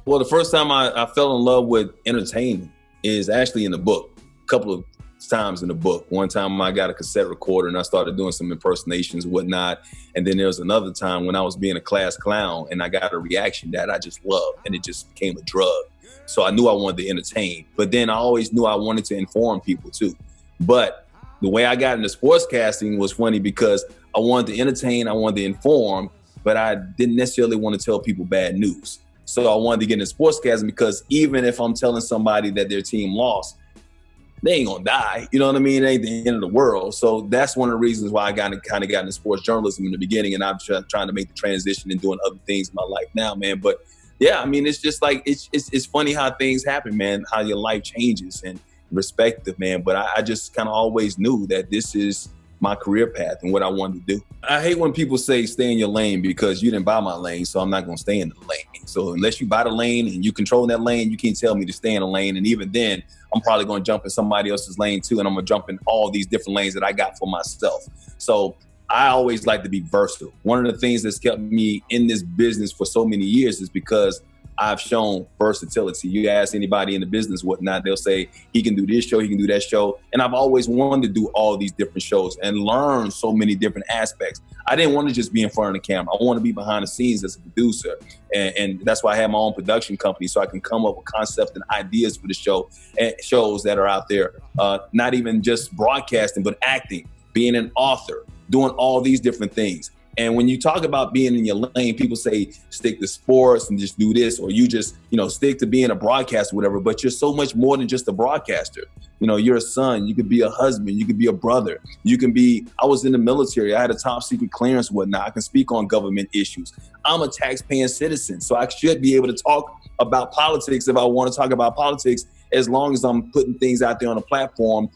Well, the first time I fell in love with entertainment is actually in the book. A couple of times in the book. One time I got a cassette recorder and I started doing some impersonations and whatnot. And then there was another time when I was being a class clown and I got a reaction that I just loved and it just became a drug. So I knew I wanted to entertain, but then I always knew I wanted to inform people too. But the way I got into sportscasting was funny because I wanted to entertain, I wanted to inform, but I didn't necessarily want to tell people bad news. So I wanted to get into sportscasting because even if I'm telling somebody that their team lost, they ain't gonna die. You know what I mean? It ain't the end of the world. So that's one of the reasons why I kind of got into sports journalism in the beginning, and I'm trying to make the transition and doing other things in my life now, man. But yeah, I mean, it's just like, it's funny how things happen, man, how your life changes and perspective, man. But I just kind of always knew that this is my career path and what I wanted to do. I hate when people say stay in your lane because you didn't buy my lane, so I'm not going to stay in the lane. So unless you buy the lane and you control that lane, you can't tell me to stay in the lane. And even then, I'm probably going to jump in somebody else's lane too, and I'm going to jump in all these different lanes that I got for myself. So I always like to be versatile. One of the things that's kept me in this business for so many years is because I've shown versatility. You ask anybody in the business, whatnot, they'll say he can do this show, he can do that show. And I've always wanted to do all these different shows and learn so many different aspects. I didn't want to just be in front of the camera. I want to be behind the scenes as a producer. And that's why I have my own production company, so I can come up with concepts and ideas for the show and shows that are out there. Not even just broadcasting, but acting, being an author, doing all these different things. And when you talk about being in your lane, people say stick to sports and just do this, or you just, stick to being a broadcaster, whatever. But you're so much more than just a broadcaster. You're a son, you could be a husband, you could be a brother. I was in the military, I had a top secret clearance, whatnot. I can speak on government issues. I'm a tax-paying citizen, so I should be able to talk about politics if I want to talk about politics, as long as I'm putting things out there on a platform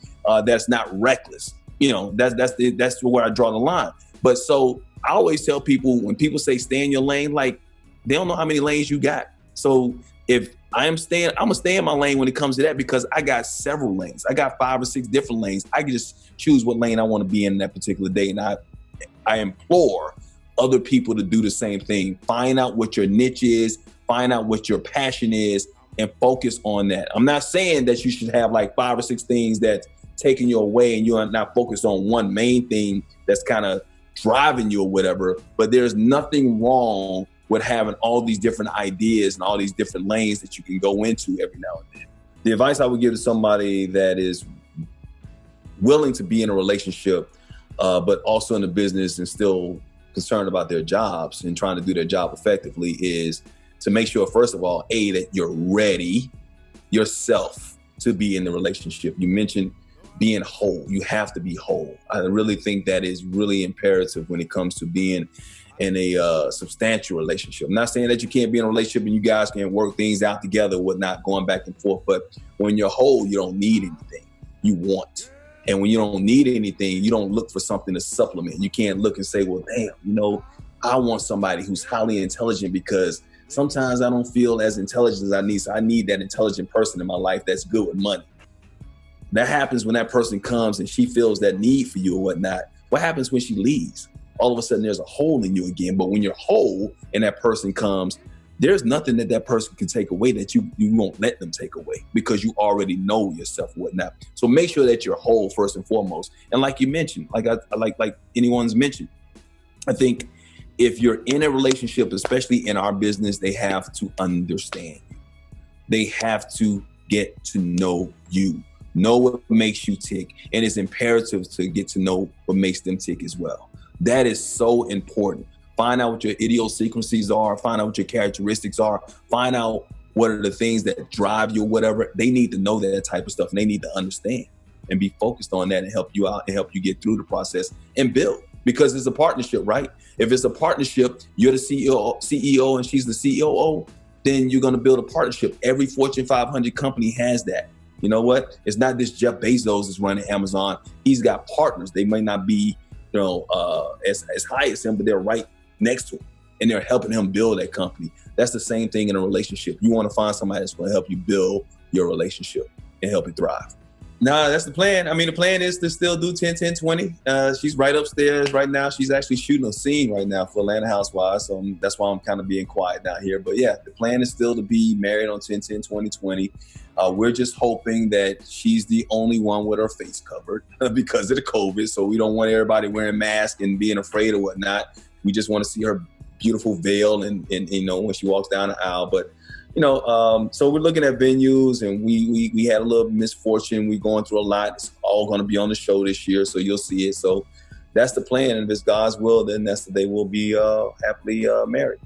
that's not reckless. That's where I draw the line. But so I always tell people, when people say stay in your lane, like, they don't know how many lanes you got. So if I'm gonna stay in my lane when it comes to that, because I got several lanes. I got 5 or 6 different lanes. I can just choose what lane I want to be in that particular day. And I implore other people to do the same thing. Find out what your niche is, find out what your passion is, and focus on that. I'm not saying that you should have like 5 or 6 things that's taking you away and you're not focused on one main thing that's kind of driving you or whatever, but there's nothing wrong with having all these different ideas and all these different lanes that you can go into every now and then. The advice I would give to somebody that is willing to be in a relationship, but also in the business and still concerned about their jobs and trying to do their job effectively, is to make sure, first of all, that you're ready yourself to be in the relationship. You mentioned being whole. You have to be whole. I really think that is really imperative when it comes to being in a substantial relationship. I'm not saying that you can't be in a relationship and you guys can work things out together, whatnot, going back and forth. But when you're whole, you don't need anything. You want. And when you don't need anything, you don't look for something to supplement. You can't look and say, well, damn, I want somebody who's highly intelligent, because sometimes I don't feel as intelligent as I need. So I need that intelligent person in my life that's good with money. That happens when that person comes and she feels that need for you or whatnot. What happens when she leaves? All of a sudden there's a hole in you again. But when you're whole and that person comes, there's nothing that person can take away that you won't let them take away, because you already know yourself and whatnot. So make sure that you're whole first and foremost. And like you mentioned, like anyone's mentioned, I think if you're in a relationship, especially in our business, they have to understand you. They have to get to know you. Know what makes you tick, and it's imperative to get to know what makes them tick as well. That is so important. Find out what your idiosyncrasies are, find out what your characteristics are, find out what are the things that drive you or whatever. They need to know that type of stuff, and they need to understand and be focused on that and help you out and help you get through the process and build, because it's a partnership, right? If it's a partnership, you're the CEO and she's the COO, then you're going to build a partnership. Every Fortune 500 company has that. You know what? It's not this Jeff Bezos is running Amazon. He's got partners. They may not be, as high as him, but they're right next to him, and they're helping him build that company. That's the same thing in a relationship. You want to find somebody that's going to help you build your relationship and help it thrive. Nah, that's the plan. I mean, the plan is to still do 10, 10, 20. She's right upstairs right now. She's actually shooting a scene right now for Atlanta Housewives. So that's why I'm kind of being quiet down here. But yeah, the plan is still to be married on 10, 10, 20, 20. We're just hoping that she's the only one with her face covered because of the COVID. So we don't want everybody wearing masks and being afraid or whatnot. We just want to see her beautiful veil and you know, when she walks down the aisle. But you know, so we're looking at venues, and we had a little misfortune. We're going through a lot. It's all going to be on the show this year, so you'll see it. So that's the plan, and if it's God's will, then that's the day we'll be happily married.